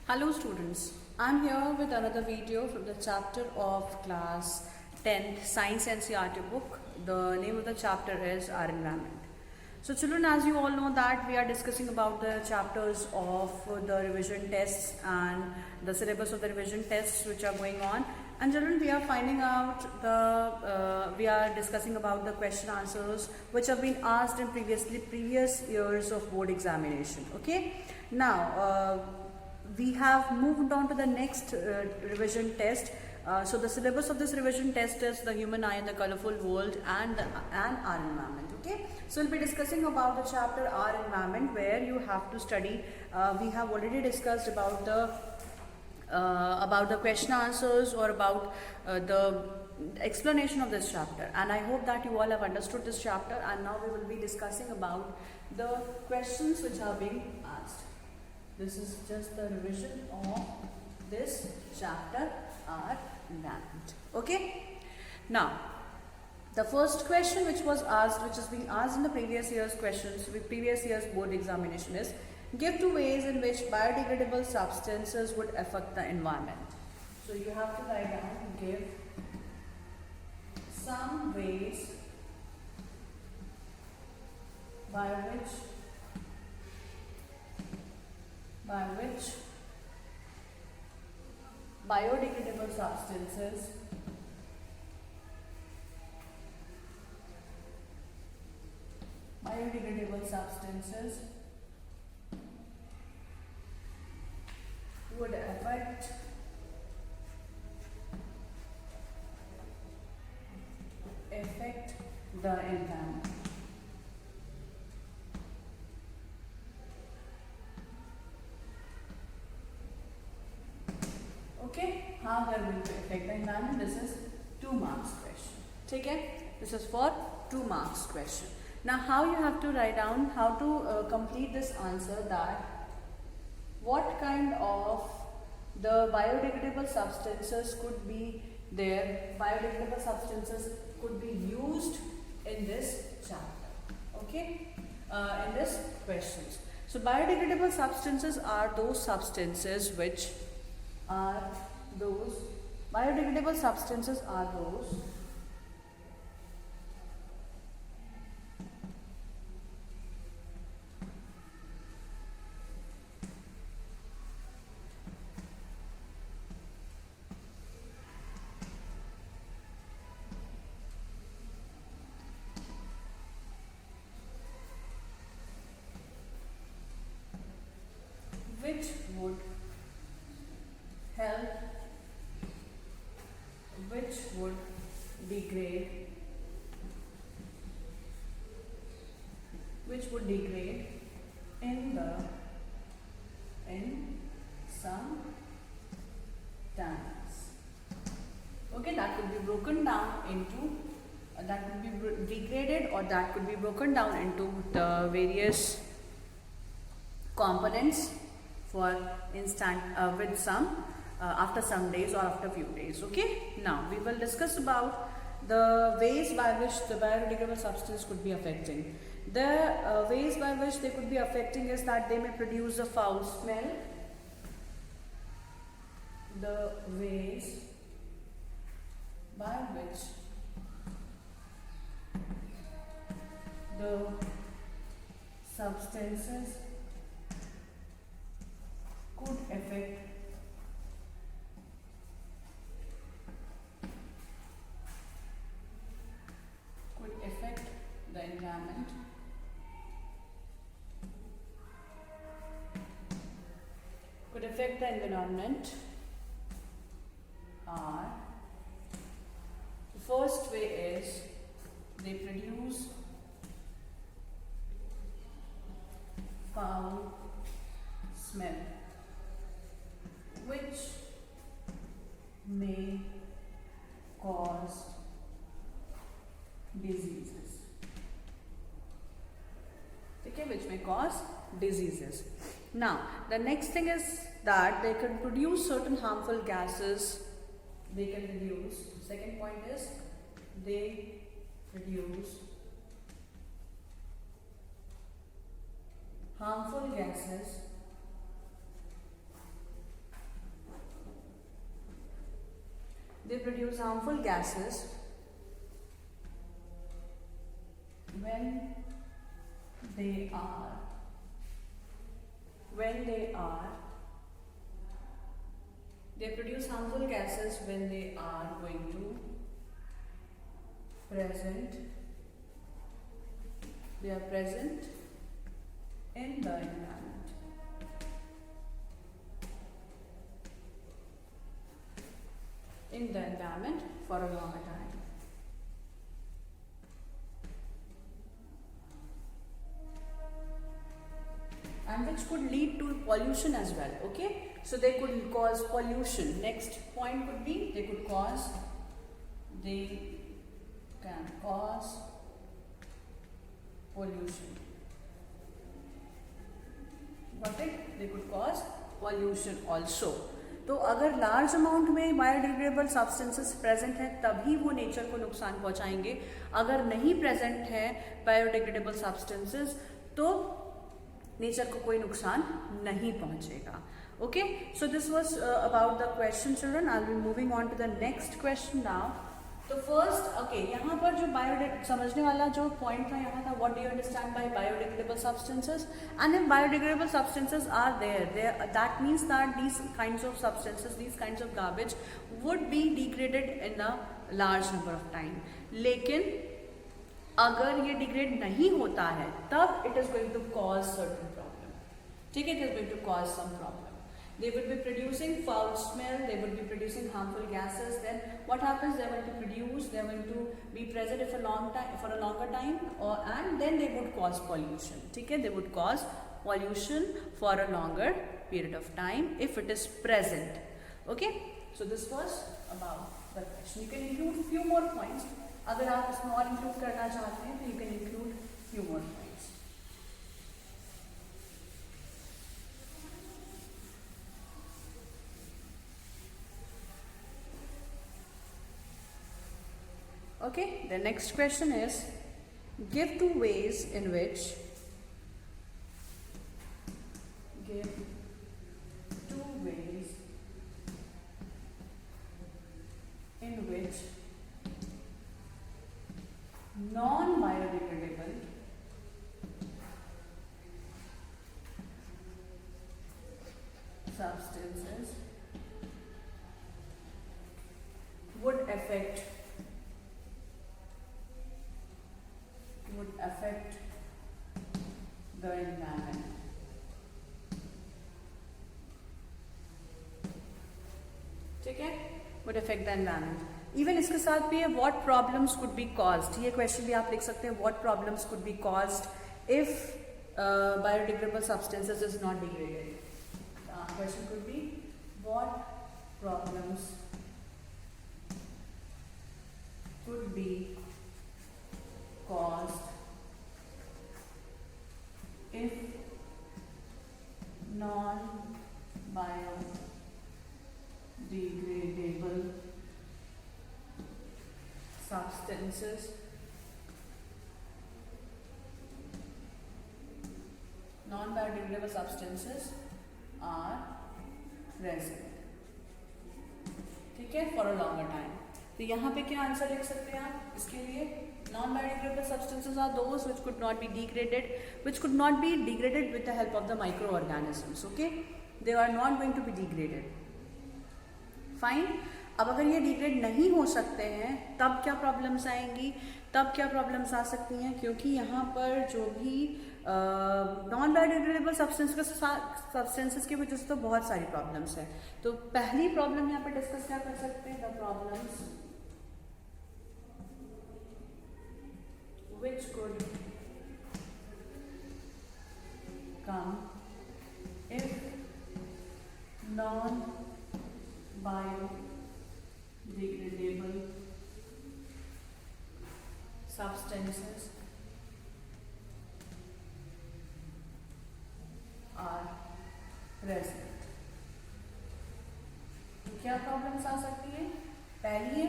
Hello students, I am here with another video from the chapter of class 10th Science NCERT book. The name of the chapter is Our Environment. So children, as you all know that we are discussing about the chapters of the revision tests and the syllabus of the revision tests which are going on. And children, we are finding out we are discussing about the question answers which have been asked in previous years of board examination. Okay, now we have moved on to the next revision test. So the syllabus of this revision test is the human eye in the colorful world and our environment. Okay, so we'll be discussing about the chapter our environment, where you have to study. We have already discussed about the question answers or about the explanation of this chapter, and I hope that you all have understood this chapter. And now we will be discussing about the questions which are being asked. This is just the revision of this chapter, our environment. Okay. Now, the first question which was asked, which has been asked in the previous year's questions, previous year's board examination, is give 2 ways in which biodegradable substances would affect the environment. So you have to write down, give some ways by which biodegradable substances would affect the environment. Okay, how they will affect the environment? This is 2 marks question. Okay, this is for 2 marks question. Now, how you have to write down, how to complete this answer, that what kind of the biodegradable substances could be there, biodegradable substances could be used in this chapter. Okay, in this questions. So biodegradable substances are those substances which are those biodegradable substances are those which would help, which would degrade, in some times. Okay, that could be broken down into that could be degraded, or that could be broken down into the various components for instant with some after some days or after few days. Okay, now we will discuss about the ways by which the biodegradable substance could be affecting. The ways by which they could be affecting is that they may produce a foul smell. The ways by which the substances could affect the environment are, the first way is they produce foul smell, which may cause diseases. Okay, which may cause diseases. Now, the next thing is that they can produce certain harmful gases. They can produce. Second point is they produce harmful gases they produce harmful gases when they are they produce harmful gases when they are going to present in the environment for a longer time. And which could lead to pollution as well. Okay, so they could cause pollution. Next point could be they can cause pollution. Got it? They could cause pollution also. तो अगर large amount में biodegradable substances present है तभी वो nature को नुकसान पहुंचाएंगे. अगर नहीं प्रेजेंट है बायोडिग्रेडेबल सब्सटेंसेस तो नेचर को कोई नुकसान नहीं पहुंचेगा. Okay, so this was about the question children. I will be moving on to the next question now. तो फर्स्ट ओके, यहाँ पर जो समझने वाला जो पॉइंट था यहाँ था, what do you understand by biodegradable substances. And if biodegradable substances are there that means that these kinds of substances, these kinds of garbage would be degraded in a large number of time. लेकिन अगर ये degrade नहीं होता है तब it is going to cause certain problem. ठीक है, it is going to cause some problem. They would be producing foul smell, they would be producing harmful gases. Then what happens? They are going to produce, they are going to be present for a longer time, and then they would cause pollution. Okay, they would cause pollution for a longer period of time if it is present. Okay, so this was about the question. You can include few more points. अगर आप इसमें और include करना चाहते हैं तो you can include few more points. Okay, the next question is, give two ways in which non-biodegradable substances would affect the environment. ठीक है, would affect the environment. Even इसके साथ भी है what problems could be caused. ये question भी आप लिख सकते हैं, what problems could be caused if biodegradable substances is not degraded. Question could be what problems could be caused if non-biodegradable substances are present. ठीक है, for a longer time. तो यहाँ पे क्या आंसर लिख सकते हैं आप इसके लिए? Non-biodegradable substances are those which could not be degraded with the help of the microorganisms. Okay, they are not going to be degraded. Fine. अब अगर ये डिग्रेड नहीं हो सकते हैं तब क्या प्रॉब्लम्स आएंगी? तब क्या प्रॉब्लम्स आ सकती हैं? क्योंकि यहाँ पर जो भी नॉन बायोडिग्रेडेबल सब्सटेंसेस की वजह से तो बहुत सारी प्रॉब्लम्स है. तो पहली प्रॉब्लम यहाँ पर डिस्कस क्या कर सकते हैं? The problems which could come if non-biodegradable substances are present. क्या प्रॉब्लम्स आ सकती है? पहली है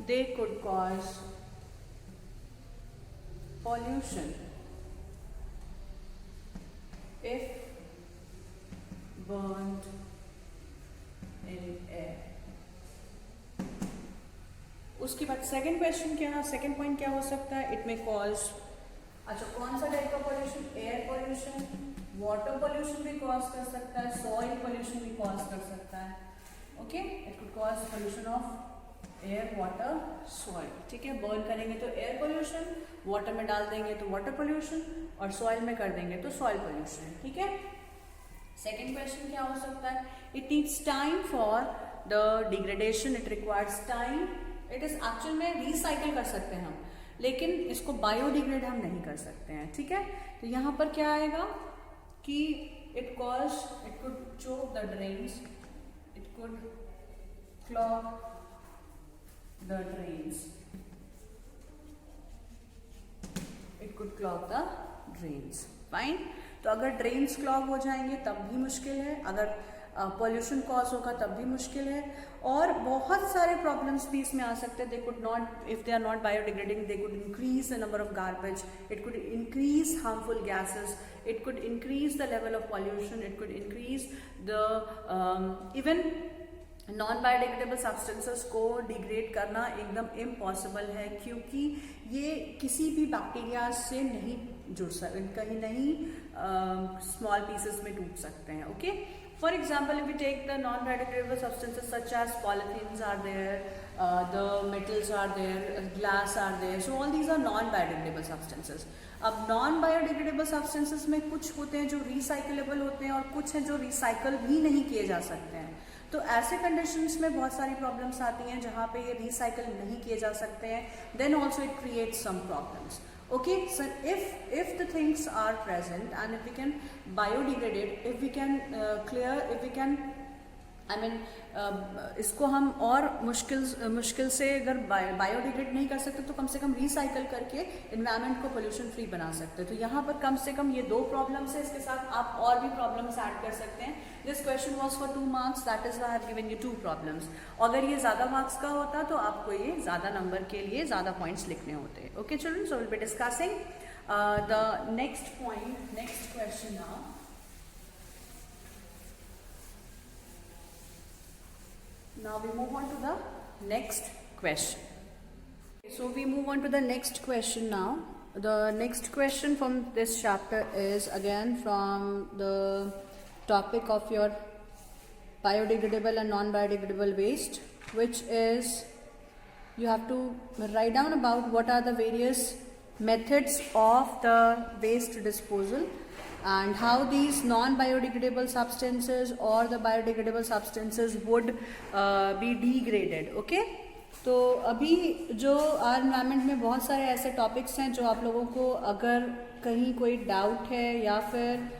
they could cause pollution if burnt in air. उसके बाद सेकंड क्वेश्चन क्या, सेकंड पॉइंट क्या हो सकता है, इट में कॉज, अच्छा कौन सा टाइप का pollution, air pollution, water pollution भी कॉज कर सकता है, सॉइल पॉल्यूशन भी कॉज कर सकता है. Okay, it could cause pollution of air, water, soil. ठीक है, बर्न करेंगे तो एयर पॉल्यूशन, वाटर में डाल देंगे तो वाटर पॉल्यूशन, और सॉइल में कर देंगे तो सॉइल पॉल्यूशन. ठीक है, सेकेंड क्वेश्चन क्या हो सकता है, it needs time for the degradation, it requires time. It is actual में रिसाइकिल कर सकते हैं हम, लेकिन इसको बायोडिग्रेड हम नहीं कर सकते हैं. ठीक है, तो यहाँ पर क्या आएगा कि it could choke the drains, it could clog the drains, it could clog the drains. Fine, तो अगर ड्रेन्स क्लॉग हो जाएंगे तब भी मुश्किल है, अगर पॉल्यूशन कॉज होगा तब भी मुश्किल है, और बहुत सारे प्रॉब्लम्स भी इसमें आ सकते हैं. They could not, if they are not biodegrading, they could increase the number of garbage, it could increase harmful gases, it could increase the level of pollution, it could increase the even non biodegradable substances को degrade करना एकदम impossible है, क्योंकि ये किसी भी bacteria से नहीं जुड़ सकते, कहीं नहीं स्मॉल पीसेस में टूट सकते हैं. Okay, for example if we take the non biodegradable substances such as polythenes are there, the metals are there, glass are there, so all these are non-biodegradable substances. अब नॉन बायोडिग्रेडेबल सब्सटेंसेस में कुछ होते हैं जो recyclable होते हैं और कुछ हैं जो रिसाइकल भी नहीं किए जा सकते हैं. तो ऐसे कंडीशंस में बहुत सारी प्रॉब्लम्स आती हैं जहाँ पे ये रिसाइकल नहीं किए जा सकते हैं. Then also it creates some problems. Okay, so if the things are present and if we can biodegrade it, if we can if we can इसको हम और मुश्किल से अगर बायोडिग्रेड नहीं कर सकते तो कम से कम रिसाइकल करके इन्वायरमेंट को पोल्यूशन फ्री बना सकते हैं. तो यहाँ पर कम से कम ये 2 प्रॉब्लम्स है, इसके साथ आप और भी प्रॉब्लम्स ऐड कर सकते हैं. This question was for 2 marks, that is why I have given you 2 problems. अगर ये ज़्यादा मार्क्स का होता तो आपको ये ज़्यादा नंबर के लिए ज़्यादा पॉइंट्स लिखने होते. Okay children, so will be discussing the next point, next question now. Now we move on to the next question. So we move on to the next question now. The next question from this chapter is again from the topic of your biodegradable and non-biodegradable waste, which is you have to write down about what are the various methods of the waste disposal and how these non-biodegradable substances or the biodegradable substances would be degraded. Okay, तो अभी जो environment में बहुत सारे ऐसे topics हैं जो आप लोगों को अगर कहीं कोई डाउट है या फिर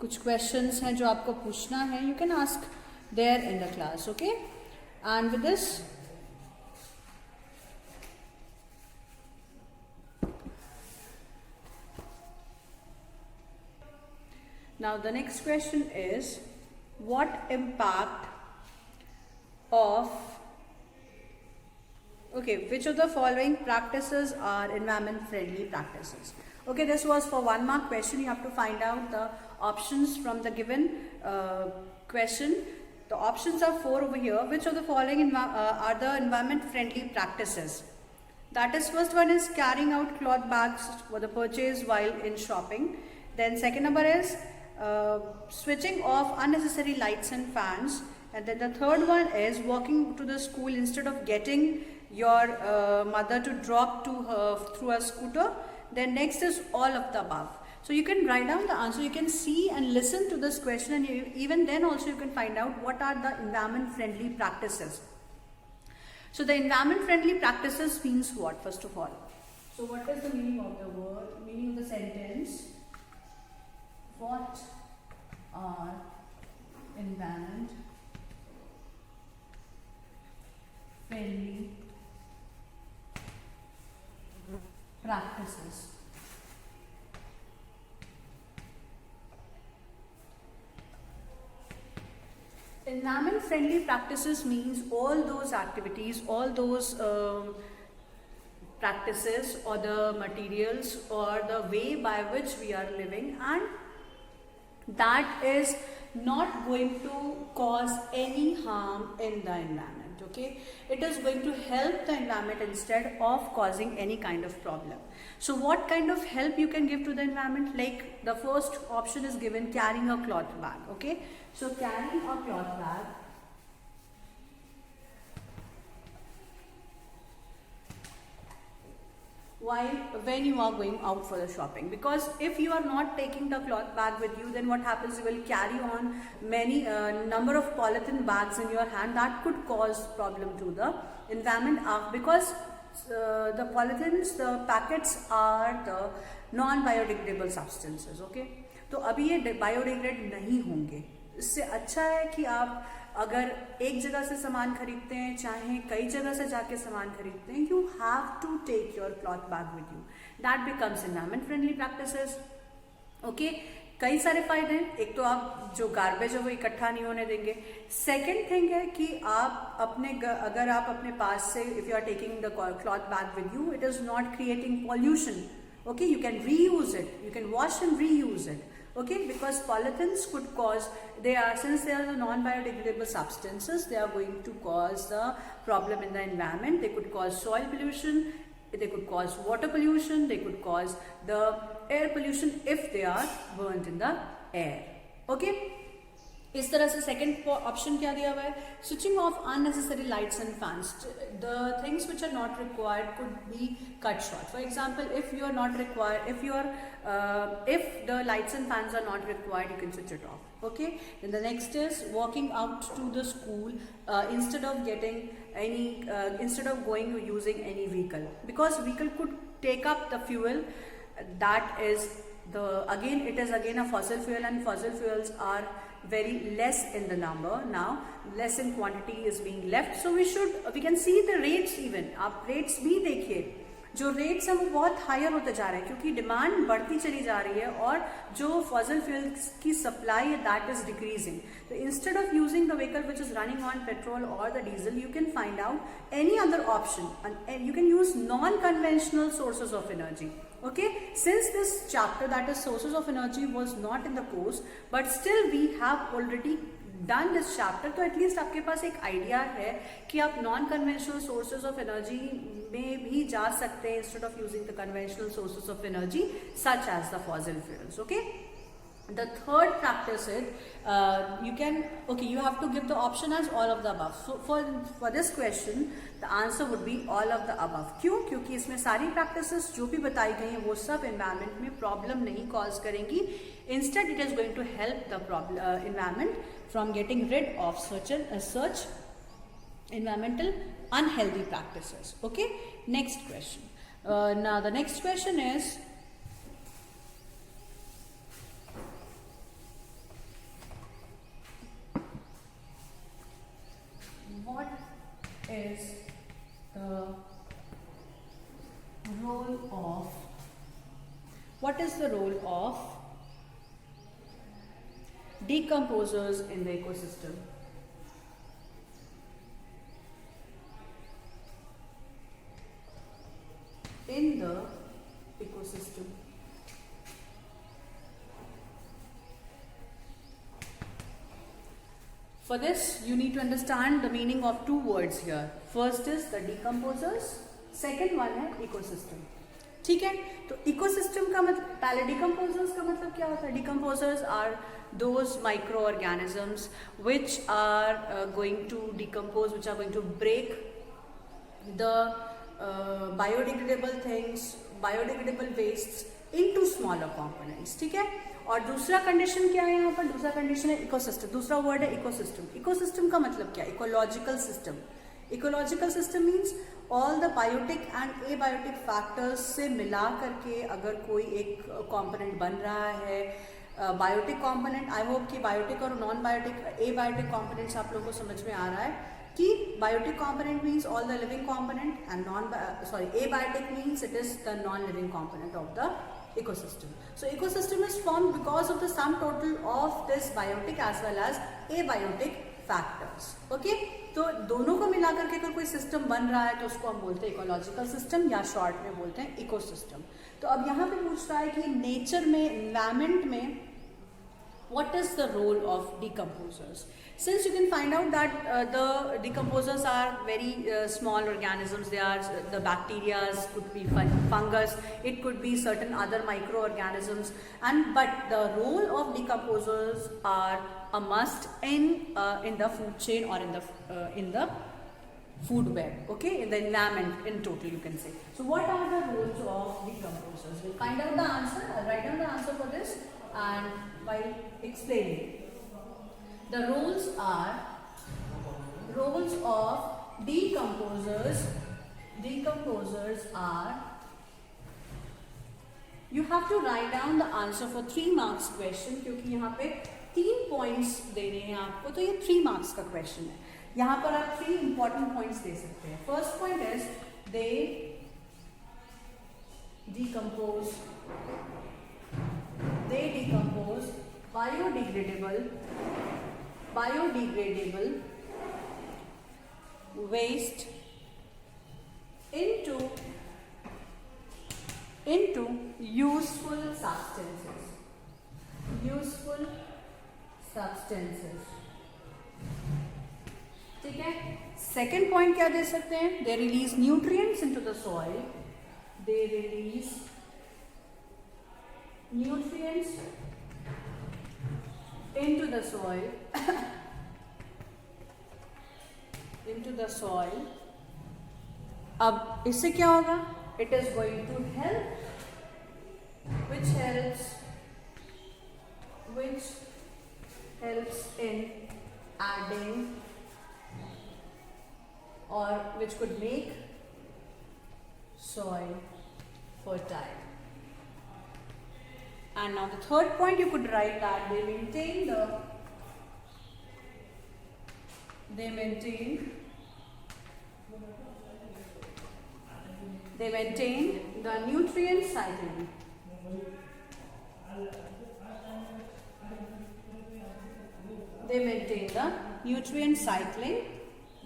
कुछ क्वेश्चंस हैं जो आपको पूछना है, you can ask there in the class. Okay, and with this now the next question is, what impact of, okay, which of the following practices are environment friendly practices? Okay, this was for 1 mark question. You have to find out the options from the given question. The options are 4 over here. Which of the following are the environment friendly practices? That is, first one is carrying out cloth bags for the purchase while in shopping. Then second number is switching off unnecessary lights and fans, and then the third one is walking to the school instead of getting your mother to drop to her through a scooter. Then next is all of the above. So you can write down the answer, you can see and listen to this question, and even then also you can find out what are the environment friendly practices. So the environment friendly practices means what, first of all? So what is the meaning of the word, meaning of the sentence? What are environment friendly practices? Environment friendly practices means all those activities, all those practices or the materials or the way by which we are living and that is not going to cause any harm in the environment. Okay, it is going to help the environment instead of causing any kind of problem. So what kind of help you can give to the environment? Like the first option is given, carrying a cloth bag. Okay, so carrying a cloth bag when you are going out for the shopping, because if you are not taking the cloth bag with you, then what happens, you will carry on many number of polythene bags in your hand that could cause problem to the environment, because the polythenes, the packets are the non-biodegradable substances. Okay, तो अभी ये biodegrade नहीं होंगे. इससे अच्छा है कि आप अगर एक जगह से सामान खरीदते हैं, चाहे कई जगह से जाके सामान खरीदते हैं, you have to take your cloth bag with you. That becomes environment friendly practices. Okay, कई सारे फायदे हैं. एक तो आप जो गार्बेज है वो इकट्ठा नहीं होने देंगे. सेकेंड थिंग है कि आप अपने अगर आप अपने पास से, if you are taking the cloth bag with you, it is not creating pollution. Okay, you can reuse it, you can wash and reuse it. Okay, because polythenes could cause, since they are the non-biodegradable substances, they are going to cause the problem in the environment. They could cause soil pollution, they could cause water pollution, they could cause the air pollution if they are burnt in the air. Okay, इस तरह से second option क्या दिया हुआ है, switching off unnecessary lights and fans. The things which are not required could be cut short. For example, if you are not required, if the lights and fans are not required, you can switch it off. Okay, then the next is walking out to the school instead of going using any vehicle, because vehicle could take up the fuel that is it is again a fossil fuel, and fossil fuels are very less in the number now, less in quantity is being left. So we can see the rates. even आप rates भी देखिए, जो rates हैं वो बहुत higher होते जा रहे हैं, क्योंकि डिमांड बढ़ती चली जा रही है और जो फॉसिल फ्यूल्स की सप्लाई है दैट इज डिक्रीजिंग. तो instead of using the vehicle which is running on petrol और the diesel, you can find out any other option, and you can use non-conventional sources of energy. Okay, since this chapter, that is sources of energy, was not in the course, but still we have already done this chapter, तो at least आपके पास एक idea है कि आप non conventional sources of energy में भी जा सकते हैं instead of using the conventional sources of energy such as the fossil fuels. Okay, the third practice is you have to give the option as all of the above. So for this question the answer would be all of the above. क्यों? क्योंकि इसमें सारी practices जो भी बताई गई हैं वो सब environment में problem नहीं cause करेंगी. Instead it is going to help the environment from getting rid of such environmental unhealthy practices. Okay, next question. Now the next question is, what is the role of decomposers in the ecosystem? For this, you need to understand the meaning of two words here. First is the decomposers, second one है ecosystem. ठीक है, तो ecosystem का मतलब, पहले decomposers का मतलब क्या होता है? Decomposers are those microorganisms which are going to decompose, which are going to break the biodegradable things, biodegradable wastes into smaller components. ठीक है, और दूसरा कंडीशन क्या है यहाँ पर? दूसरा कंडीशन है इकोसिस्टम. दूसरा वर्ड है इकोसिस्टम. इकोसिस्टम का मतलब क्या? Ecological system. Ecological system means all the biotic and abiotic factors से मिला करके अगर कोई एक कंपोनेंट बन रहा है, बायोटिक कंपोनेंट. आई होप कि बायोटिक और नॉन बायोटिक, एबायोटिक कंपोनेंट्स आप लोगों को समझ में आ रहा है कि biotic component means all the living component and abiotic means it is the non living component of the ecosystem. So ecosystem is formed because of the sum total of this biotic as well as abiotic factors. Okay, तो दोनों को मिलाकर के अगर कोई system बन रहा है तो उसको हम बोलते हैं इकोलॉजिकल सिस्टम या शॉर्ट में बोलते हैं इकोसिस्टम. तो अब यहाँ पे पूछ रहा है कि नेचर में, एनवायरमेंट में what is the role of decomposers? Since you can find out that the decomposers are very small organisms, they are the bacteria, could be fungus, it could be certain other microorganisms, but the role of decomposers are a must in the food chain or in the food web, okay, in the environment in total, you can say. So what are the roles of decomposers? We'll find out the answer. I'll write down the answer for this and while explaining. The roles of decomposers are, you have to write down the answer for 3 marks question, क्योंकि यहाँ पे 3 points देने हैं आपको, तो ये 3 marks का question है. यहाँ पर आप 3 important points दे सकते हैं. First point is they decompose biodegradable waste into useful substances. ठीक है. सेकेंड पॉइंट क्या दे सकते हैं? They release nutrients into the soil. अब इससे क्या होगा? It is going to help, which helps in adding, or which could make soil fertile. And now the third point, you could write that they maintain the nutrient cycling.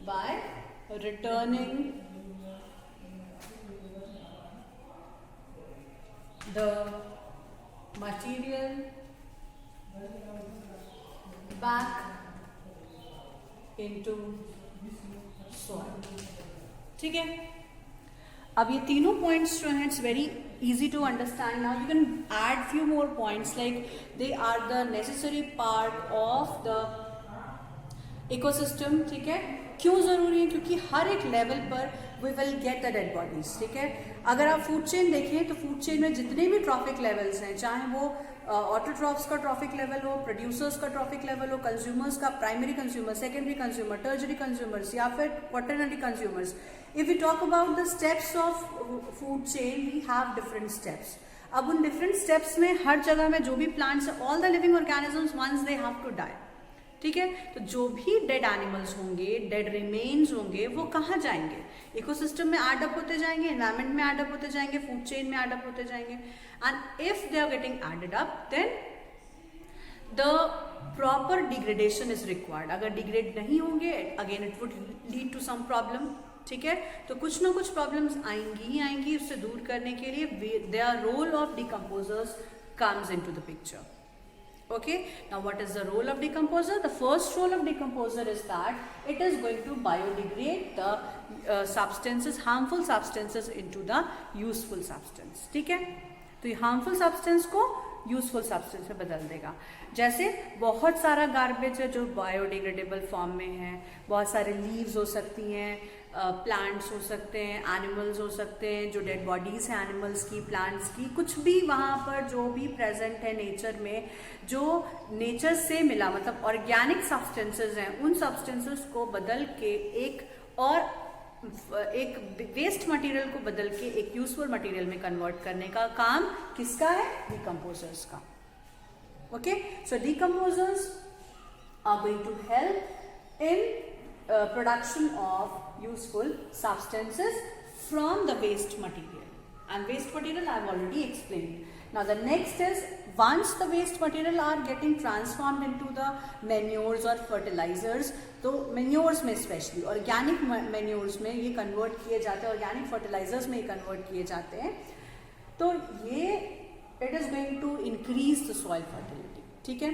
By returning the material back into soil. ठीक है. अब ये तीनों points जो हैं, it's very easy to understand. Now you can add few more points, like they are the necessary part of the ecosystem. ठीक है. क्यों ज़रूरी है? क्योंकि हर एक लेवल पर we will get the dead bodies. ठीक है. अगर आप फूड चेन देखें तो फूड चेन में जितने भी ट्रॉफिक लेवल्स हैं, चाहे वो ऑटोट्रॉफ्स का ट्रॉफिक लेवल हो, प्रोड्यूसर्स का ट्रॉफिक लेवल हो, कंज्यूमर्स का, primary consumer, secondary consumer, tertiary consumers या फिर quaternary consumers. If you talk about the steps of food chain, we have different steps. अब उन डिफरेंट स्टेप्स में हर जगह में जो भी plants, all the living organisms once they have to die. ठीक है. तो जो भी डेड एनिमल्स होंगे, डेड रिमेन्स होंगे, वो कहाँ जाएंगे? इकोसिस्टम में एड अप होते जाएंगे, एनवायरमेंट में एड अप होते जाएंगे, फूड चेन में एड अप होते जाएंगे. And if they are getting added up, then the proper degradation is required. अगर डिग्रेड नहीं होंगे, again it would lead to some problem. ठीक है. तो कुछ ना कुछ प्रॉब्लम्स आएंगी ही आएंगी. उससे दूर करने के लिए their role of decomposers comes into the picture. Okay, now what is the role of decomposer? The first role of decomposer is that it is going to biodegrade the substances, harmful substances into the useful substance. ठीक है. तो ये harmful substance को useful substance में बदल देगा. जैसे बहुत सारा गार्बेज है जो बायोडिग्रेडेबल फॉर्म में है. बहुत सारे लीव्स हो सकती हैं, प्लांट्स हो सकते हैं, एनिमल्स हो सकते हैं, जो डेड बॉडीज हैं एनिमल्स की, प्लांट्स की, कुछ भी वहाँ पर जो भी प्रेजेंट है नेचर में, जो नेचर से मिला, मतलब ऑर्गेनिक सब्सटेंसेस हैं, उन सब्सटेंसेस को बदल के एक वेस्ट मटेरियल को बदल के एक यूजफुल मटेरियल में कन्वर्ट करने का काम किसका है? डिकम्पोजर्स का. Okay. So decomposers are going to help in production of useful substances from the waste material. And waste material I have already explained. Now the next is, once the waste material are getting transformed into the manures or fertilizers, तो manures में specially organic manures में ये convert किए जाते हैं, organic fertilisers में ये convert किए जाते हैं, तो ये it is going to increase the soil fertility. ठीक है.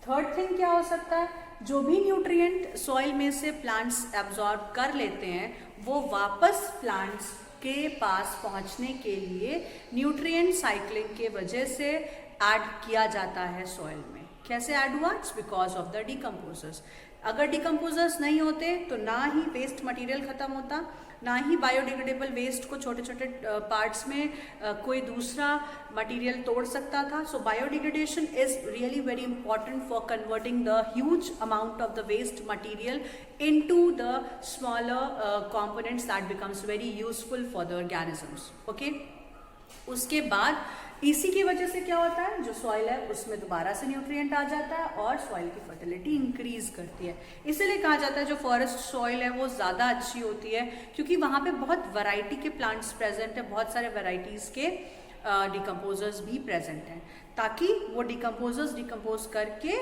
थर्ड थिंग क्या हो सकता है, जो भी न्यूट्रिएंट सॉइल में से प्लांट्स एब्जॉर्ब कर लेते हैं वो वापस प्लांट्स के पास पहुंचने के लिए न्यूट्रिएंट साइक्लिंग के वजह से ऐड किया जाता है सॉइल में। कैसे ऐड हुआ? It's because of the decomposers. अगर डिकम्पोजर्स नहीं होते तो ना ही वेस्ट मटेरियल खत्म होता, ना ही बायोडिग्रेडेबल वेस्ट को छोटे छोटे पार्ट्स में कोई दूसरा मटेरियल तोड़ सकता था। So biodegradation is really very important for converting the huge amount of the waste material into the smaller components that becomes very useful for the organisms. Okay, उसके बाद इसी की वजह से क्या होता है, जो सॉइल है उसमें दोबारा से न्यूट्रिएंट आ जाता है और सॉइल की फर्टिलिटी इंक्रीज करती है। इसीलिए कहा जाता है जो फॉरेस्ट सॉइल है वो ज़्यादा अच्छी होती है, क्योंकि वहाँ पे बहुत वैरायटी के प्लांट्स प्रेजेंट है, बहुत सारे वैरायटीज़ के डिकम्पोजर्स भी प्रेजेंट हैं, ताकि वो डिकम्पोजर्स डिकम्पोज करके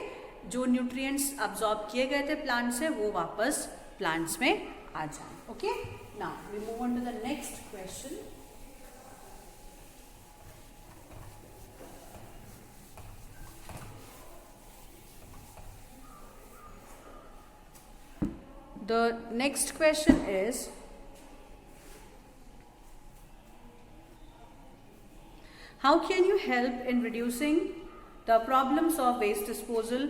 जो न्यूट्रिएंट्स अब्जॉर्ब किए गए थे प्लांट से वो वापस प्लांट्स में आ जाए। Okay, now we move on to the next question. The next question is, how can you help in reducing the problems of waste disposal?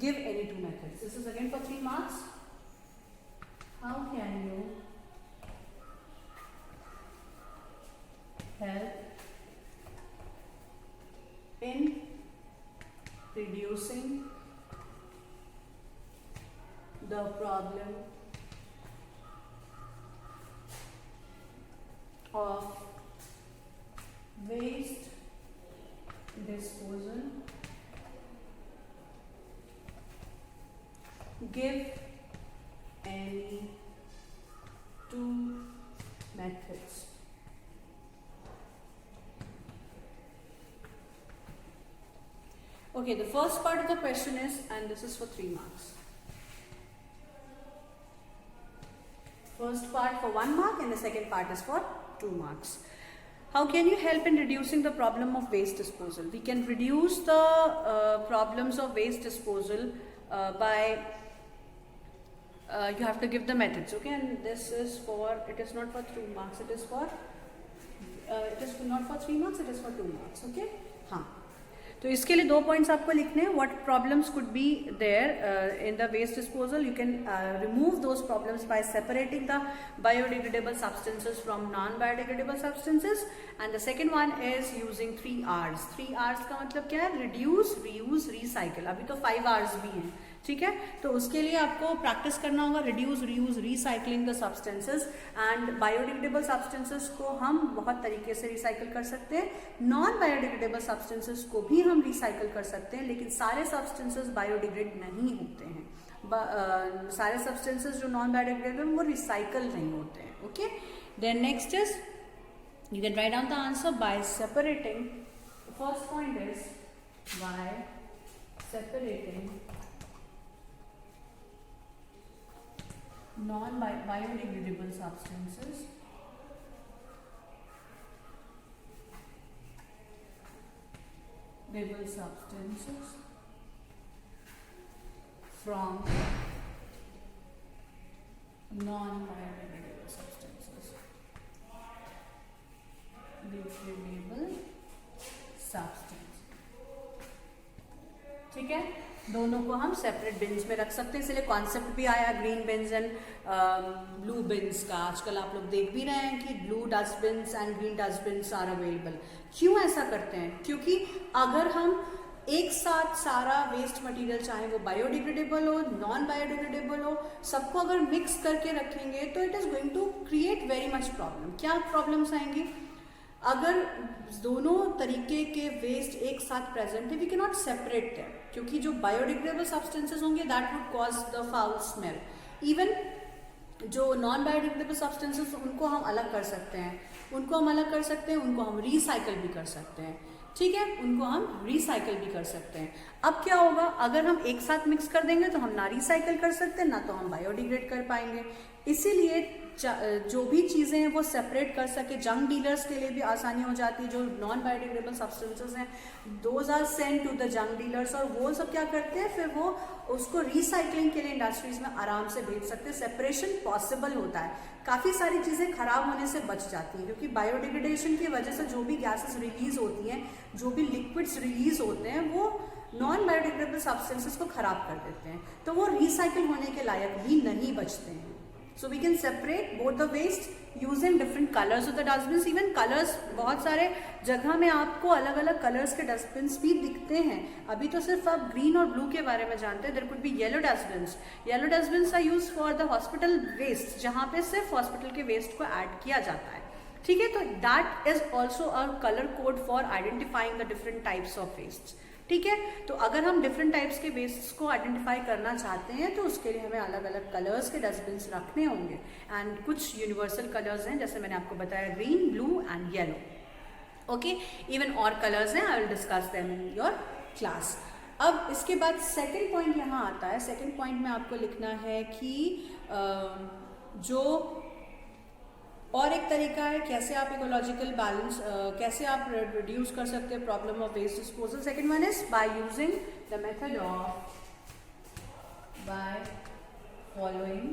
Give any two methods. This is again for 3 marks. How can you help in reducing the problem of waste disposal? Give any two methods. Okay, the first part of the question is, and this is for 3 marks. First part for 1 mark and the second part is for 2 marks. How can you help in reducing the problem of waste disposal? We can reduce the problems of waste disposal by you have to give the methods, okay? And this is for, it is not for 3 marks, it is for it is not for 3 marks, it is for 2 marks, okay? हाँ, तो इसके लिए 2 points आपको लिखने हैं. What problems could be there in the waste disposal. You can remove those problems by separating the biodegradable substances from non biodegradable substances. And the second one is using 3 Rs. 3 Rs का मतलब क्या है? Reduce, reuse, recycle. अभी तो 5 Rs भी हैं, ठीक है. तो उसके लिए आपको प्रैक्टिस करना होगा reduce, reuse, recycling the substances. And biodegradable substances को हम बहुत तरीके से रिसाइकिल कर सकते हैं. नॉन बायोडिग्रेडेबल सब्सटेंसेस को भी हम रिसाइकिल कर सकते हैं, लेकिन सारे सब्सटेंसेस बायोडिग्रेड नहीं होते हैं. सारे सब्सटेंसेस जो नॉन बायोडिग्रेडेबल वो रिसाइकल नहीं होते हैं. Okay, then next is you can write down the answer by separating. The first point is by separating non-biodegradable substances from non-biodegradable substances. Degradable substance. ठीक है, दोनों को हम सेपरेट बिन्स में रख सकते हैं. इसलिए कॉन्सेप्ट भी आया green bins and blue bins का. आजकल आप लोग देख भी रहे हैं कि blue dustbins and green dustbins are available. क्यों ऐसा करते हैं? क्योंकि अगर हम एक साथ सारा वेस्ट मटेरियल, चाहे वो बायोडिग्रेडेबल हो, नॉन बायोडिग्रेडेबल हो, सबको अगर मिक्स करके रखेंगे तो it is going to create very much problem. क्या प्रॉब्लम्स आएंगी? अगर दोनों तरीके के वेस्ट एक साथ प्रेजेंट है, we can not separate them, क्योंकि जो बायोडिग्रेडेबल सब्सटेंसेस होंगे that would cause the foul smell. Even जो नॉन बायोडिग्रेडेबल सब्सटेंसेस उनको हम अलग कर सकते हैं, उनको हम रिसाइकल भी कर सकते हैं. ठीक है, उनको हम रिसाइकल भी कर सकते हैं. अब क्या होगा, अगर हम एक साथ मिक्स कर देंगे तो हम ना रिसाइकल कर सकते हैं, ना तो हम बायोडिग्रेड कर पाएंगे. इसीलिए जो भी चीज़ें हैं वो सेपरेट कर सके, जंक डीलर्स के लिए भी आसानी हो जाती है। जो नॉन बायोडिग्रेडेबल सब्सटेंसेस हैं those are send to the junk dealers, और वो सब क्या करते हैं, फिर वो उसको रिसाइकलिंग के लिए इंडस्ट्रीज में आराम से भेज सकते हैं। सेपरेशन पॉसिबल होता है, काफ़ी सारी चीज़ें खराब होने से बच जाती हैं, क्योंकि बायोडिग्रेडेशन की वजह से जो भी गैसेस रिलीज होती हैं, जो भी लिक्विड्स रिलीज होते हैं, वो नॉन बायोडिग्रेडेबल सब्सटेंसेस को खराब कर देते हैं, तो वो रिसाइकिल होने के लायक भी नहीं बचते हैं। So we can separate both the waste using different colors of the dustbins. Even colors, बहुत सारे जगह में आपको अलग अलग कलर्स के डस्टबिन्स भी दिखते हैं। अभी तो सिर्फ आप ग्रीन और ब्लू के बारे में जानते हैं। There could be yellow dustbins. Yellow dustbins are use for the hospital waste, जहाँ पे सिर्फ हॉस्पिटल के वेस्ट को ऐड किया जाता है, ठीक है। तो that is also a colour code for identifying the different types of waste, ठीक है। तो अगर हम डिफरेंट टाइप्स के वेस्ट को आइडेंटिफाई करना चाहते हैं तो उसके लिए हमें अलग अलग कलर्स के डस्टबिन्स रखने होंगे। एंड कुछ यूनिवर्सल कलर्स हैं, जैसे मैंने आपको बताया, green, blue and yellow, okay. Even और कलर्स हैं, I will discuss them in your class. अब इसके बाद सेकेंड पॉइंट यहाँ आता है। सेकेंड पॉइंट में आपको लिखना है कि जो और एक तरीका है कैसे आप इकोलॉजिकल बैलेंस, कैसे आप रिड्यूस कर सकते हैं problem of waste disposal. Second one is by using the method of by following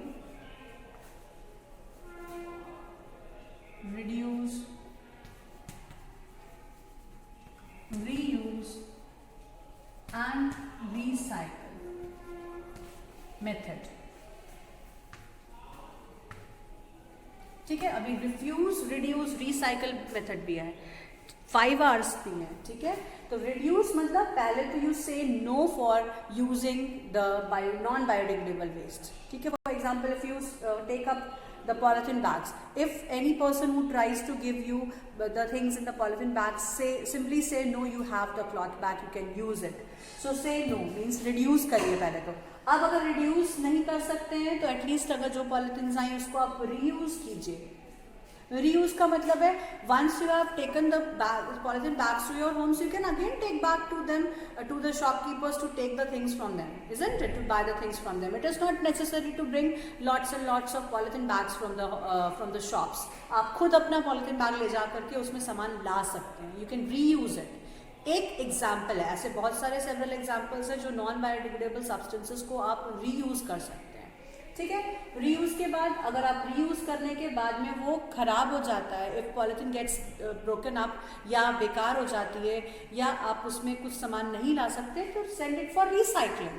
reduce, reuse and recycle method, ठीक है। अभी रिफ्यूज, रिड्यूस, रिसाइकल मेथड भी है, 5 R's भी है, ठीक है। तो रिड्यूस मतलब पहले तो you say no for using the non biodegradable waste, ठीक है। For example if you take up the polythene bags, if any person who tries to give you the things in the polythene bags, simply say no, you have the cloth bag, you can use it. So say no means reduce करिए पहले तो। अब अगर reduce नहीं कर सकते हैं तो एटलीस्ट अगर जो पॉलिथीन्स आई उसको आप reuse कीजिए। Reuse का मतलब है once you have taken the polythene bags to your homes, you can again take back to them, to the shopkeepers to take the things from them, isn't it? To buy the things from them. It is not necessary to bring lots and lots of polythene bags from the shops. आप खुद अपना polythene bag ले जा करके उसमें सामान ला सकते हैं. You can reuse it. एक एग्जाम्पल है, ऐसे बहुत सारे सेवरल एग्जाम्पल्स हैं जो नॉन बायोडिग्रेडेबल सब्सटेंसेस को आप रीयूज कर सकते हैं, ठीक है। रीयूज के बाद अगर आप रीयूज करने के बाद में वो खराब हो जाता है, if polythene gets broken up या बेकार हो जाती है या आप उसमें कुछ सामान नहीं ला सकते, तो send it for recycling,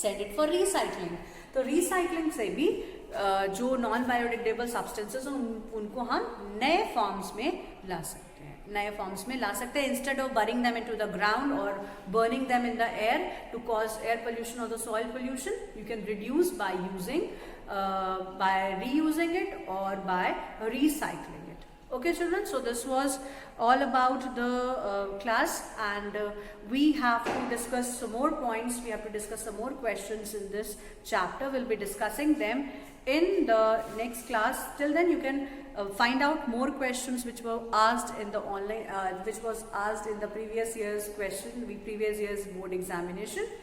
send it for recycling. तो रिसाइकलिंग से भी जो नॉन बायोडिग्रेडेबल सब्सटेंसेस हैं उनको हम नए फॉर्म्स में ला सकते हैं, नए फॉर्म्स में ला सकते हैं, instead of burying them into the ground और burning them in the air to cause air pollution और the soil pollution. You can reduce by using, by reusing it और by recycling it. Okay children, so this was all about the class, and we have to discuss some more points, we have to discuss some more questions in this chapter. We'll be discussing them in the next class. Till then you can find out more questions which were asked in the online, which was asked in the previous year's previous year's board examination,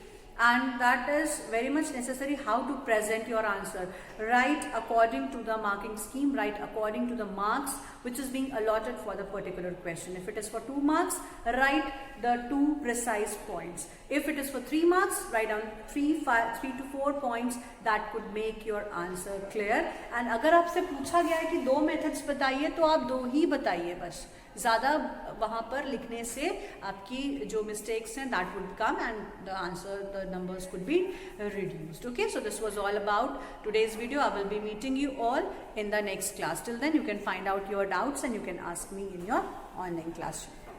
and that is very much necessary. How to present your answer, write according to the marking scheme, write according to the marks which is being allotted for the particular question. If it is for 2 marks, write the 2 precise points. If it is for 3 marks, write down 3 to 4 points that could make your answer clear. And अगर आपसे पूछा गया है कि 2 methods बताइए तो आप 2 ही बताइए बस, ज़्यादा वहाँ पर लिखने से आपकी जो mistakes हैं that would come and the answer, the numbers could be reduced. Okay, so this was all about today's video. I will be meeting you all in the next class. Till then you can find out your doubts and you can ask me in your online classroom.